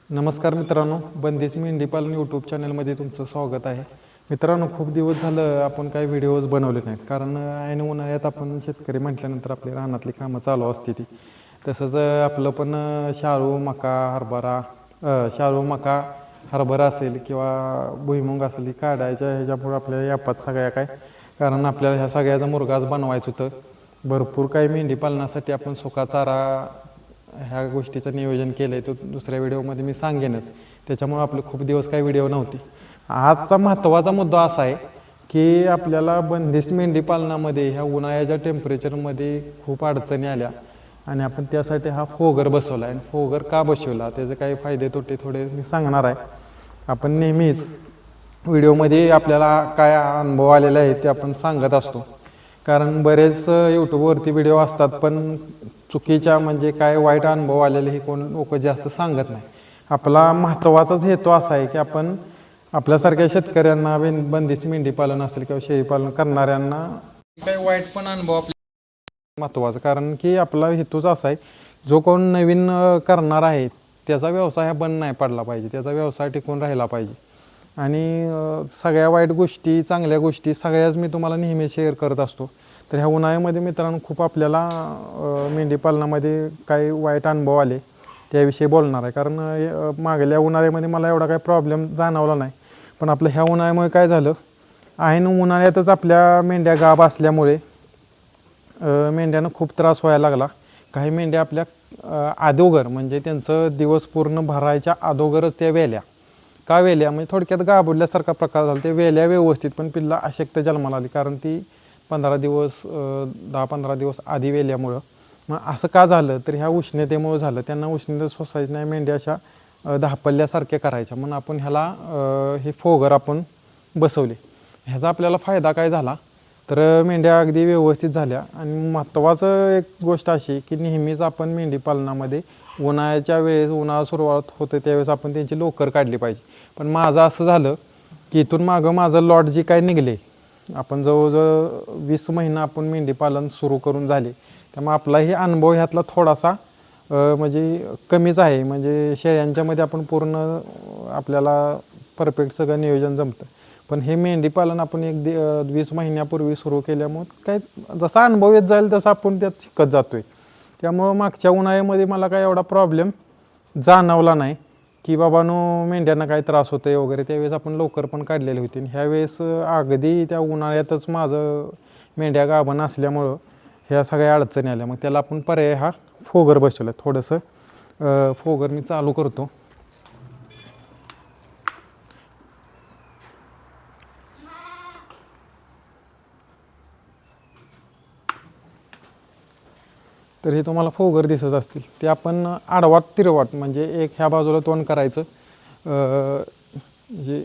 नमस्कार मित्रांनो, बंदिश मेंढी पालन यूट्यूब चॅनलमध्ये तुमचं स्वागत आहे. मित्रांनो, खूप दिवस झालं आपण काही व्हिडिओज बनवले नाहीत, कारण ऐन उन्हाळ्यात आपण शेतकरी म्हटल्यानंतर आपली रानातली कामं चालू असते ती. तसंच आपलं पण शाळू मका हरभरा शाळू मका हरभरा असेल किंवा भुईमुंग असेल ही काढायच्या ह्याच्यामुळे आपल्याला यापात सगळ्या काय, कारण आपल्याला ह्या सगळ्याचा मुरगास बनवायचं होतं. भरपूर काही मेंढी पालनासाठी आपण सुका चारा ह्या गोष्टीचं नियोजन केलं आहे, तो दुसऱ्या व्हिडिओमध्ये मी सांगेनच. त्याच्यामुळे आपले खूप दिवस काही व्हिडिओ नव्हते. आजचा महत्त्वाचा मुद्दा असा आहे की आपल्याला बंदिस्त मेंढी पालनामध्ये ह्या उन्हाळ्याच्या टेम्परेचरमध्ये खूप अडचणी आल्या आणि आपण त्यासाठी हा फोगर बसवला आहे. फोगर का बसवला, त्याचे काही फायदे तोटे थोडे मी सांगणार आहे. आपण नेहमीच व्हिडिओमध्ये आपल्याला काय अनुभव आलेला आहे ते आपण सांगत असतो, कारण बरेच यूट्यूबवरती व्हिडिओ असतात पण चुकीच्या म्हणजे काय वाईट अनुभव आलेले हे कोण लोक जास्त सांगत नाही. आपला महत्त्वाचाच हेतू असा आहे की आपण आपल्यासारख्या शेतकऱ्यांना बंदिस्त मेंढी पालन असेल किंवा शेळी पालन करणाऱ्यांना काही वाईट पण अनुभव आपल्या महत्त्वाचं, कारण की आपला हेतूच असा आहे जो कोण नवीन करणार आहे त्याचा व्यवसाय हा बंद नाही पडला पाहिजे, त्याचा व्यवसाय टिकून राहिला पाहिजे. आणि सगळ्या वाईट गोष्टी चांगल्या गोष्टी सगळ्याच मी तुम्हाला नेहमी शेअर करत असतो. तर ह्या उन्हाळ्यामध्ये मित्रांनो खूप आपल्याला मेंढी पालनामध्ये काही वाईट अनुभव आले त्याविषयी बोलणार आहे, कारण मागल्या उन्हाळ्यामध्ये मला एवढा काही प्रॉब्लेम जाणवला नाही. पण आपलं ह्या उन्हाळ्यामुळे काय झालं, ऐन उन्हाळ्यातच आपल्या मेंढ्या गाभ असल्यामुळे मेंढ्यांना खूप त्रास व्हायला लागला. काही मेंढ्या आपल्या अगोदर म्हणजे त्यांचं दिवस पूर्ण भरायच्या अगोदरच त्या वेल्या का वेल्या म्हणजे थोडक्यात गाभुडल्यासारखा प्रकार झाला. ते वेल्या व्यवस्थित पण पिल्ला अशक्त जन्माला आली, कारण ती 15 दिवस 10-15 दिवस आधी वेल्यामुळं. मग असं का झालं तर ह्या उष्णतेमुळं झालं. त्यांना उष्णता सोसायची नाही, मेंढ्या अशा धापल्ल्यासारख्या करायच्या. म्हणून आपण ह्याला हे फोगर आपण बसवले. ह्याचा आपल्याला फायदा काय झाला तर मेंढ्या अगदी व्यवस्थित झाल्या. आणि महत्त्वाचं एक गोष्ट अशी की नेहमीच आपण मेंढी पालनामध्ये उन्हाळ्याच्या वेळेस उन्हाळा सुरुवात होते त्यावेळेस आपण त्यांची लोकर काढली पाहिजे. पण माझं असं झालं की इथून मागं माझं लॉट जी काय निघले, आपण जवळजवळ 20 महिना आपण मेंढी पालन सुरू करून झाले, त्यामुळे आपलाही अनुभव ह्यातला थोडासा म्हणजे कमीच आहे. म्हणजे शेळ्यांच्यामध्ये आपण पूर्ण आपल्याला परफेक्ट सगळं नियोजन जमतं, पण हे मेंढी पालन आपण 20 महिन्यापूर्वी सुरू केल्यामुळे काय जसा अनुभव येत जाईल तसा आपण त्यात शिकत जातोय. त्यामुळं मागच्या उन्हाळ्यामध्ये मला काय एवढा प्रॉब्लेम जाणवला नाही की बाबानो मेंढ्यांना काही त्रास होतोय वगैरे. त्यावेळेस आपण लवकर पण काढलेली होती. ह्यावेळेस अगदी त्या उन्हाळ्यातच माझं मेंढ्या गाभण असल्यामुळं ह्या सगळ्या अडचणी आल्या. मग त्याला आपण पर्याय हा फोगर बसवला. थोडंसं फोगर मी चालू करतो. तर हे तुम्हाला फोगर दिसत असतील, ते आपण आडवाट तिरवाट म्हणजे एक ह्या बाजूला तोंड करायचं, म्हणजे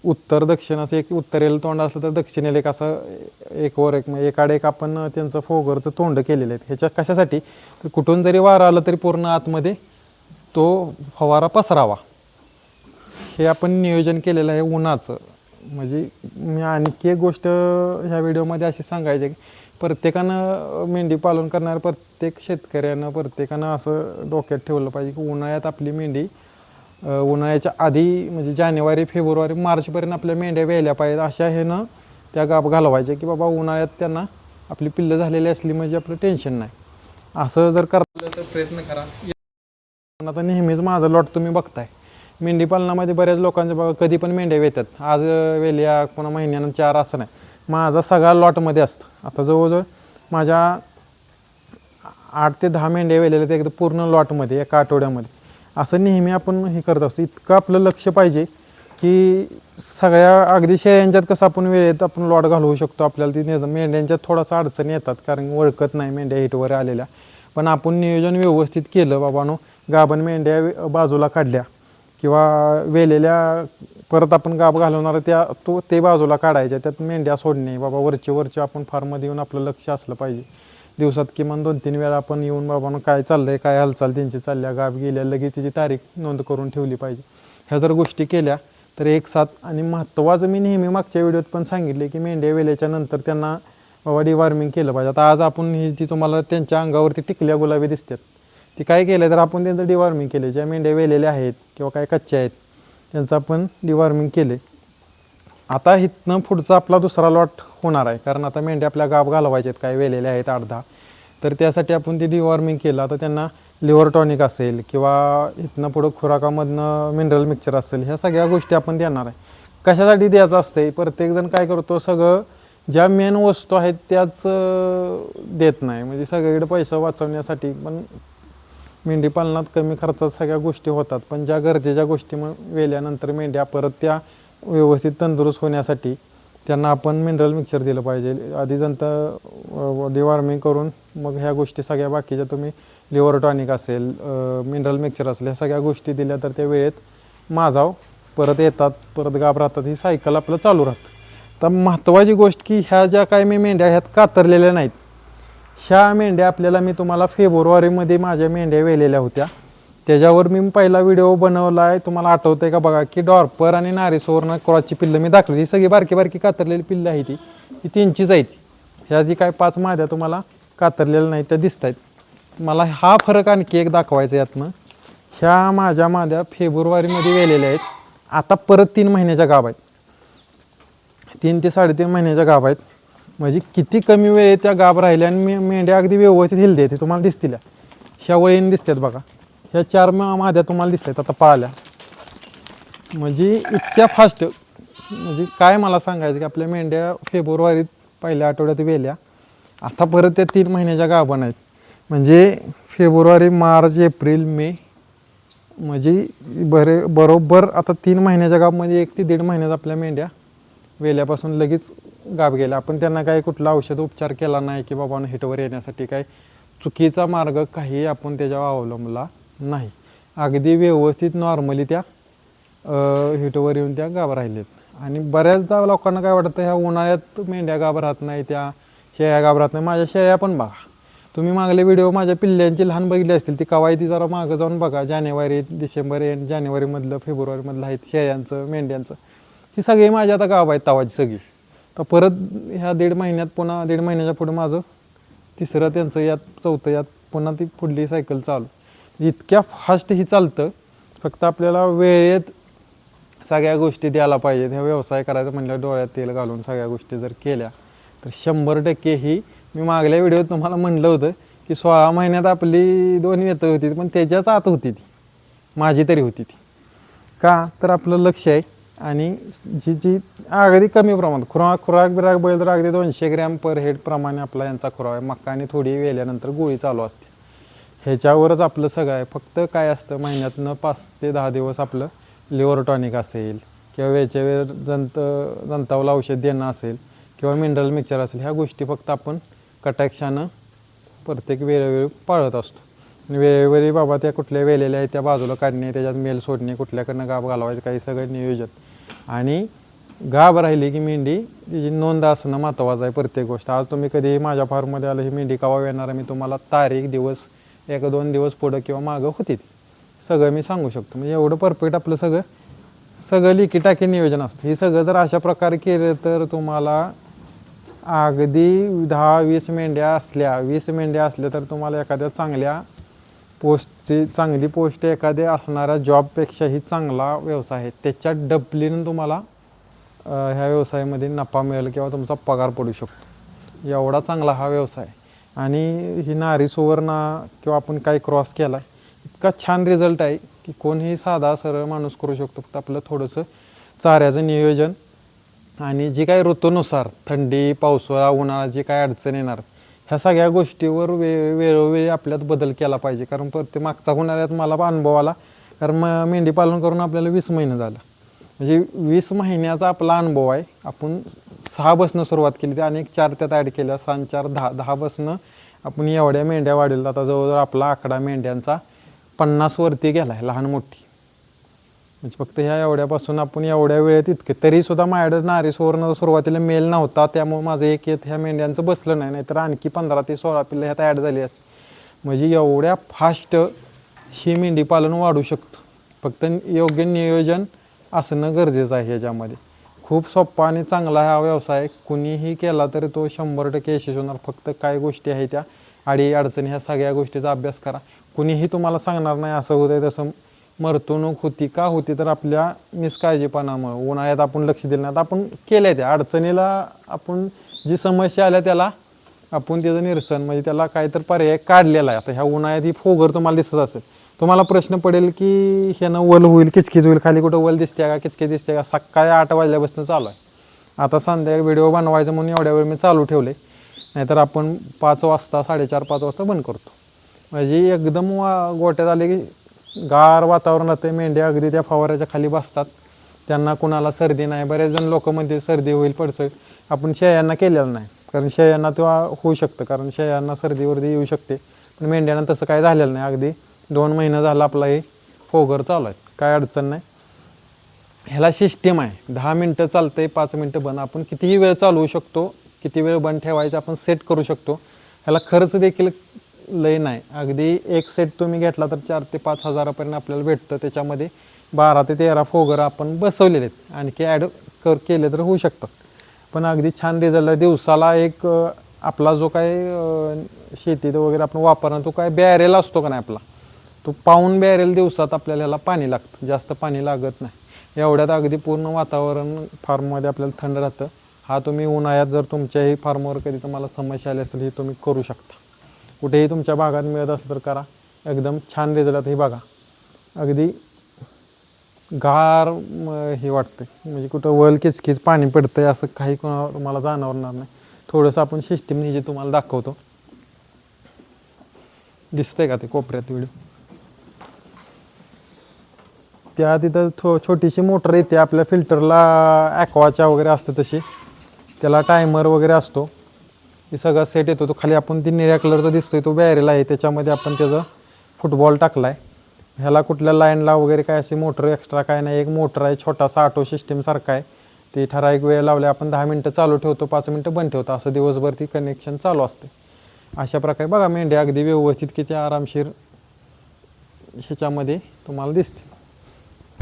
उत्तर दक्षिण असं एक उत्तरेला तोंड असलं तर दक्षिणेला एक असं एक वर एक म्हणजे एकाड एक आपण त्यांचं फोगरचं तोंड केलेलं आहे. ह्याच्या कशासाठी तर कुठून जरी वारा आलं तरी पूर्ण आतमध्ये तो फवारा पसरावा, हे आपण नियोजन केलेलं आहे उन्हाचं. म्हणजे मी आणखी एक गोष्ट ह्या व्हिडिओमध्ये अशी सांगायची की प्रत्येकानं मेंढी पालन करणाऱ्या प्रत्येक शेतकऱ्यानं प्रत्येकानं असं डोक्यात ठेवलं पाहिजे की उन्हाळ्यात आपली मेंढी उन्हाळ्याच्या आधी म्हणजे जानेवारी फेब्रुवारी मार्चपर्यंत आपल्या मेंढ्या व्यायल्या पाहिजेत. अशा ह्यानं त्या गाभ घालवायच्या की बाबा उन्हाळ्यात त्यांना आपली पिल्लं झालेली असली म्हणजे आपलं टेन्शन नाही. असं जर करता तर प्रयत्न करा. आता नेहमीच माझं लॉट तुम्ही बघताय मेंढी पालनामध्ये बऱ्याच लोकांच्या बघा कधी पण मेंढ्या वेतात, आज वेल्या पुन्हा महिन्यानं 4 असं नाही. माझा सगळा लॉटमध्ये असतं. आता जवळजवळ माझ्या 8 ते 10 मेंढ्या वेलेल्या ते एकदम पूर्ण लॉटमध्ये एका आठवड्यामध्ये. असं नेहमी आपण हे करत असतो. इतकं आपलं लक्ष पाहिजे की सगळ्या अगदी शेळ्यांच्यात कसं आपण वेळेत आपण लॉट घालवू शकतो. आपल्याला ती मेंढ्यांच्यात थोडासा अडचणी येतात कारण ओळखत नाही मेंढ्या हिटवर आलेल्या. पण आपण नियोजन व्यवस्थित केलं बाबानो, गाभण मेंढ्या बाजूला काढल्या किंवा वेलेल्या परत आपण गाभ घालवणार ते बाजूला काढायच्या, त्यात मेंढ्या सोडणे बाबा वरचे आपण फार्ममध्ये येऊन आपलं लक्ष असलं पाहिजे. दिवसात किमान 2-3 वेळा आपण येऊन बाबांनो काय चाललंय, काय हालचाल त्यांची चालल्या, गाभ गेल्या लगेच त्याची तारीख नोंद करून ठेवली पाहिजे. ह्या जर गोष्टी केल्या तर एक साथ. आणि महत्त्वाचं मी नेहमी मागच्या व्हिडिओत पण सांगितले की मेंढ्या वेल्याच्या नंतर त्यांना बाबा डिवॉर्मिंग केलं पाहिजे. आता आज आपण ही जी तुम्हाला त्यांच्या अंगावरती टिकल्या गुलाबी दिसतात ती काय केलं तर आपण त्यांचं डिवॉर्मिंग केले. ज्या मेंढ्या वेलेल्या आहेत किंवा काय कच्च्या आहेत त्यांचं आपण डिवॉर्मिंग केले. आता इथनं पुढचा आपला दुसरा लॉट होणार आहे, कारण आता मेंढ्या आपल्या गाभ घालवायचे आहेत, काय वेलेले आहेत 8-10, तर त्यासाठी आपण ते डिवॉर्मिंग केलं. आता त्यांना लिव्हर टॉनिक असेल किंवा इथनं पुढं खुराकामधनं मिनरल मिक्सचर असेल, ह्या सगळ्या गोष्टी आपण देणार आहे. कशासाठी द्यायचं असते, प्रत्येकजण काय करतो, सगळं ज्या मेन वस्तू आहेत त्याच देत नाही, म्हणजे सगळीकडे पैसा वाचवण्यासाठी. पण मेंढी पालनात कमी खर्चात सगळ्या गोष्टी होतात, पण ज्या गरजेच्या गोष्टी वेल्यानंतर मेंढ्या परत त्या व्यवस्थित तंदुरुस्त होण्यासाठी त्यांना आपण मिनरल मिक्सचर दिलं पाहिजे. आधी जंत डिवॉर्मिंग करून मग ह्या गोष्टी सगळ्या बाकीच्या तुम्ही लिव्हर टॉनिक असेल, मिनरल मिक्सचर असेल, ह्या सगळ्या गोष्टी दिल्या तर त्या वेळेत माझाव परत येतात, परत गाभ राहतात, ही सायकल आपलं चालू राहतं. तर महत्त्वाची गोष्ट की ह्या ज्या काय मी मेंढ्या ह्यात कातरलेल्या नाहीत, ह्या मेंढ्या आपल्याला मी तुम्हाला फेब्रुवारीमध्ये माझ्या मेंढ्या वेलेल्या होत्या, त्याच्यावर मी पहिला व्हिडिओ बनवला आहे, तुम्हाला आठवतं आहे का बघा, की डॉर्पर आणि नारीसोवरनं क्रॉसची पिल्लं मी दाखवली. ही सगळी बारकी बारकी कातरलेली पिल्लं आहे, ती 3चीच आहे. ह्या जी काय 5 माद्या तुम्हाला कातरलेल्या नाहीत त्या दिसत आहेत. मला हा फरक आणखी एक दाखवायचा यातनं. ह्या माझ्या माद्या फेब्रुवारीमध्ये वेलेल्या आहेत, आता परत 3 महिन्याच्या गाभ आहेत, 3 ते 3.5 महिन्याच्या गाभ आहेत. म्हणजे किती कमी वेळ त्या गाभ राहिल्या आणि मेंढ्या अगदी व्यवस्थित हिलते आहेत, तुम्हाला दिसतील. ह्या वळीने दिसतात बघा, ह्या 4 माद्या तुम्हाला दिसतात आता पाळल्या. म्हणजे इतक्या फास्ट, म्हणजे काय मला सांगायचं की आपल्या मेंढ्या फेब्रुवारीत पहिल्या आठवड्यात वेल्या, आता परत त्या 3 महिन्याच्या गाभण आहेत. म्हणजे फेब्रुवारी, मार्च, एप्रिल, मे, म्हणजे बरोबर आता 3 महिन्याच्या गाभ, म्हणजे 1 ते 1.5 महिन्यात आपल्या मेंढ्या वेल्यापासून लगेच गाभ गेल्या. आपण त्यांना काही कुठला औषध उपचार केला नाही की बाबा हिटवर येण्यासाठी काय चुकीचा मार्ग काही आपण त्याच्यावर अवलंबला नाही. अगदी व्यवस्थित नॉर्मली त्या हिटवर येऊन त्या गाभ राहिलेत. आणि बऱ्याचदा लोकांना काय वाटतं, ह्या उन्हाळ्यात मेंढ्या गाभ राहत नाही, त्या शेळ्या गाभ राहत नाही. माझ्या शेळ्या पण बघा, तुम्ही मागले व्हिडिओ माझ्या पिल्ल्यांची लहान बघितली असतील, ती कवायती जरा मागं जाऊन बघा, जानेवारी, डिसेंबर एंड जानेवारीमधलं, फेब्रुवारीमधलं आहेत शेळ्यांचं, मेंढ्यांचं. ही सगळी माझी आता गाभ आहेत तावाची सगळी. तर परत ह्या 1.5 महिन्यात पुन्हा 1.5 महिन्याच्या पुढे माझं तिसरं, त्यांचं यात चौथं, यात पुन्हा ती पुढली सायकल चालू. इतक्या फास्ट ही चालतं. फक्त आपल्याला वेळेत सगळ्या गोष्टी द्यायला पाहिजेत. ह्या व्यवसाय करायचं म्हणलं डोळ्यात तेल घालून सगळ्या गोष्टी जर केल्या तर 100% ही, मी मागल्या व्हिडिओत तुम्हाला म्हणलं होतं की 16 महिन्यात आपली 2 येतं होती, पण त्याच्याच आत होती ती, माझी तरी होती ती. का तर आपलं लक्ष आहे. आणि जी अगदी कमी प्रमाणात खुराक बिराक बैल तर अगदी 200 ग्रॅम पर हेड प्रमाणे आपला यांचा खुराक आहे. मक्का आणि थोडी वेल्यानंतर गोळी चालू असते, ह्याच्यावरच आपलं सगळं आहे. फक्त काय असतं, महिन्यातनं 5 ते 10 दिवस आपलं लिव्हर टॉनिक असेल किंवा वेळच्या वेळ जंतावला औषध देणं असेल किंवा मिनरल मिक्सचर असेल, ह्या गोष्टी फक्त आपण कटाक्षानं प्रत्येक वेळोवेळी पाळत असतो. आणि वेळोवेळी बाबा त्या कुठल्या वेलेल्या आहेत त्या बाजूला काढणे, त्याच्यात मेल सोडणे, कुठल्याकडनं गाभ घालवायचं, काही सगळं नियोजन. आणि गाभ राहिली की मेंढी तिची नोंद असणं महत्त्वाचं आहे. प्रत्येक गोष्ट, आज तुम्ही कधी माझ्या फार्ममध्ये आलं, ही मेंढी कवा येणार आहे, मी तुम्हाला तारीख, दिवस 1-2 दिवस पुढं किंवा मागं होती ती सगळं मी सांगू शकतो. म्हणजे एवढं परफेक्ट आपलं सगळं लिकी टाकी नियोजन असतं. हे सगळं जर अशा प्रकारे केलं तर तुम्हाला अगदी 10-20 मेंढ्या असल्या, 20 मेंढ्या असल्या तर तुम्हाला एखाद्या चांगल्या पोस्टची, चांगली पोस्ट एखाद्या असणाऱ्या जॉबपेक्षाही चांगला व्यवसाय आहे. त्याच्यात डबलीनं तुम्हाला ह्या व्यवसायामध्ये नफा मिळेल किंवा तुमचा पगार पडू शकतो. एवढा चांगला हा व्यवसाय. आणि ही नारी सुवर्ण किंवा आपण काही क्रॉस केला आहे, इतका छान रिझल्ट आहे की कोणीही साधा सरळ माणूस करू शकतो. फक्त आपलं थोडंसं चाऱ्याचं नियोजन आणि जी काही ऋतूनुसार, थंडी, पावसाळा, उन्हाळा, जी काय अडचण येणार, ह्या सगळ्या गोष्टीवर वेळोवेळी आपल्यात बदल केला पाहिजे. कारण प्रत्येक मागचा उन्हाळ्यात मला अनुभव आला, कारण मेंढी पालन करून आपल्याला 20 महिने झालं. म्हणजे 20 महिन्याचा आपला अनुभव आहे. आपण 6 बसनं सुरुवात केली, ते अनेक 4 त्यात ॲड केल्या, 6 4 10 बसनं आपण एवढ्या मेंढ्या वाढवल्या. आता जवळजवळ आपला आकडा मेंढ्यांचा 50 वरती गेला आहे, लहान मोठी. म्हणजे फक्त ह्या एवढ्यापासून आपण एवढ्या वेळेत इतके, तरीसुद्धा माझ्याकडे नारी सुवर्ण सुरुवातीला मेल नव्हता, त्यामुळे माझं एक येत ह्या मेंढ्यांचं बसलं नाही, नाहीतर आणखी 15 ते 16 पिल्लं ह्यात ॲड झाली असते. म्हणजे एवढ्या फास्ट ही मेंढी पालन वाढू शकतं. फक्त योग्य नियोजन असणं गरजेचं आहे. ह्याच्यामध्ये खूप सोपा आणि चांगला हा व्यवसाय, कुणीही केला तरी तो 100% यशस्वी होणार. फक्त काय गोष्टी आहेत त्या अडी अडचणी, ह्या सगळ्या गोष्टीचा अभ्यास करा. कुणीही तुम्हाला सांगणार नाही असं होतंय तसं मरतवणूक होती का होती, तर आपल्या निष्काळजीपणामुळे. उन्हाळ्यात आपण लक्ष दिलं नाही, आता आपण केलंय त्या अडचणीला, आपण जी समस्या आल्या त्याला आपण त्याचं निरसन म्हणजे त्याला काहीतरी पर्याय काढलेला आहे. आता ह्या उन्हाळ्यात ही फोगर तुम्हाला दिसत असेल, तुम्हाला प्रश्न पडेल की ह्यानं वल होईल, किचकिच होईल, खाली कुठं वल दिसते का, किचकिच दिसते का. सकाळी 8 वाजल्यापासून चालू आहे. आता संध्याकाळी व्हिडिओ बनवायचं म्हणून एवढ्या वेळ मी चालू ठेवले, नाहीतर आपण 5 वाजता 4:30-5 वाजता बंद करतो. म्हणजे एकदम गोट्यात आले की गार वातावरण राहते, मेंढ्या अगदी त्या फवाऱ्याच्या खाली बसतात, त्यांना कुणाला सर्दी नाही. बरेच जण लोक म्हणते सर्दी होईल पडसं, आपण शेळ्यांना केलेलं नाही, कारण शेळ्यांना तेव्हा होऊ शकतं, कारण शेळ्यांना सर्दीवरती येऊ शकते. पण मेंढ्यांना तसं काय झालेलं नाही. अगदी 2 महिना झाला आपला हे फोगर चालू आहे, काय अडचण नाही. ह्याला सिस्टीम आहे, 10 मिनटं चालतंय, 5 मिनटं बंद. आपण कितीही वेळ चालवू शकतो, किती वेळ बंद ठेवायचं आपण सेट करू शकतो. ह्याला खर्च देखील लय नाही. अगदी एक सेट तुम्ही घेतला तर 4,000 ते 5,000पर्यंत आपल्याला भेटतं. त्याच्यामध्ये 12 ते 13 फोगर आपण बसवलेले आहेत, आणखी ॲड केले तर होऊ शकतात. पण अगदी छान रिझल्ट आहे. दिवसाला एक आपला जो काय शेतीत वगैरे आपण वापरणार तो काय बॅरेल असतो का नाही आपला, तो पाऊण बॅरेल दिवसात आपल्याला ह्याला पाणी लागतं, जास्त पाणी लागत नाही. एवढ्यात अगदी पूर्ण वातावरण फार्ममध्ये आपल्याला थंड राहतं. हा तुम्ही उन्हाळ्यात जर तुमच्याही फार्मवर कधी तुम्हाला समस्या आली असेल, ही तुम्ही करू शकता. कुठेही तुमच्या भागात मिळत असेल तर करा, एकदम छान रिझल्ट. हे बघा अगदी गार हे वाटतं, म्हणजे कुठं वल किचकिच पाणी पडतंय असं काही तुम्हाला जाणवणार नाही. थोडंसं आपण सिस्टीम जे तुम्हाला दाखवतो, दिसतंय का ते कोपऱ्यात व्हिडिओ, त्या तिथं छोटीशी मोटर येते आपल्या फिल्टरला, ॲक्वाच्या वगैरे असतं तशी, त्याला टायमर वगैरे असतो. हे सगळा सेट येतो. तो खाली आपण ती निळ्या कलरचा दिसतोय तो बॅरेल आहे, त्याच्यामध्ये आपण त्याचं फुटबॉल टाकला आहे. ह्याला कुठल्या लाईनला वगैरे काय असे मोटर एक्स्ट्रा काय नाही, एक मोटर आहे, छोटासा ऑटो सिस्टीम सारखा आहे. ते ठराविक वेळ लावले, आपण 10 मिनटं चालू ठेवतो, 5 मिनटं बंद ठेवतो, असं दिवसभर ती कनेक्शन चालू असते. अशा प्रकारे बघा मेंढ्या अगदी व्यवस्थित किती आरामशीर ह्याच्यामध्ये तुम्हाला दिसते.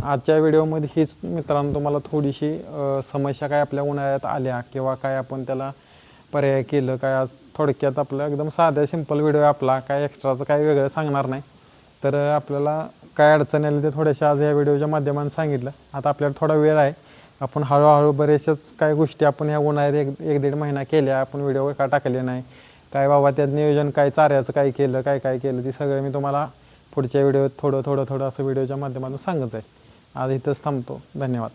आजच्या व्हिडिओमध्ये हीच मित्रांनो तुम्हाला थोडीशी समस्या काय आपल्या उन्हाळ्यात आल्या किंवा काय आपण त्याला पर्याय केलं काय, आज थोडक्यात आपलं एकदम साध्या सिंपल व्हिडिओ आहे आपला, काय एक्स्ट्राचं काय वेगळं सांगणार नाही. तर आपल्याला काय अडचण आली ते थोड्याशा आज या व्हिडिओच्या माध्यमातून सांगितलं. आता आपल्याला थोडा वेळ आहे, आपण हळूहळू बरेचशाच काय गोष्टी आपण ह्या उन्हाळ्यात 1-1.5 महिना केल्या, आपण व्हिडिओ का टाकले नाही, काय बाबा त्यात नियोजन काय, चाऱ्याचं काय केलं, काय काय केलं, ती सगळं मी तुम्हाला पुढच्या व्हिडिओत थोडं असं व्हिडिओच्या माध्यमातून सांगत आहे. आज इथंच थांबतो. धन्यवाद.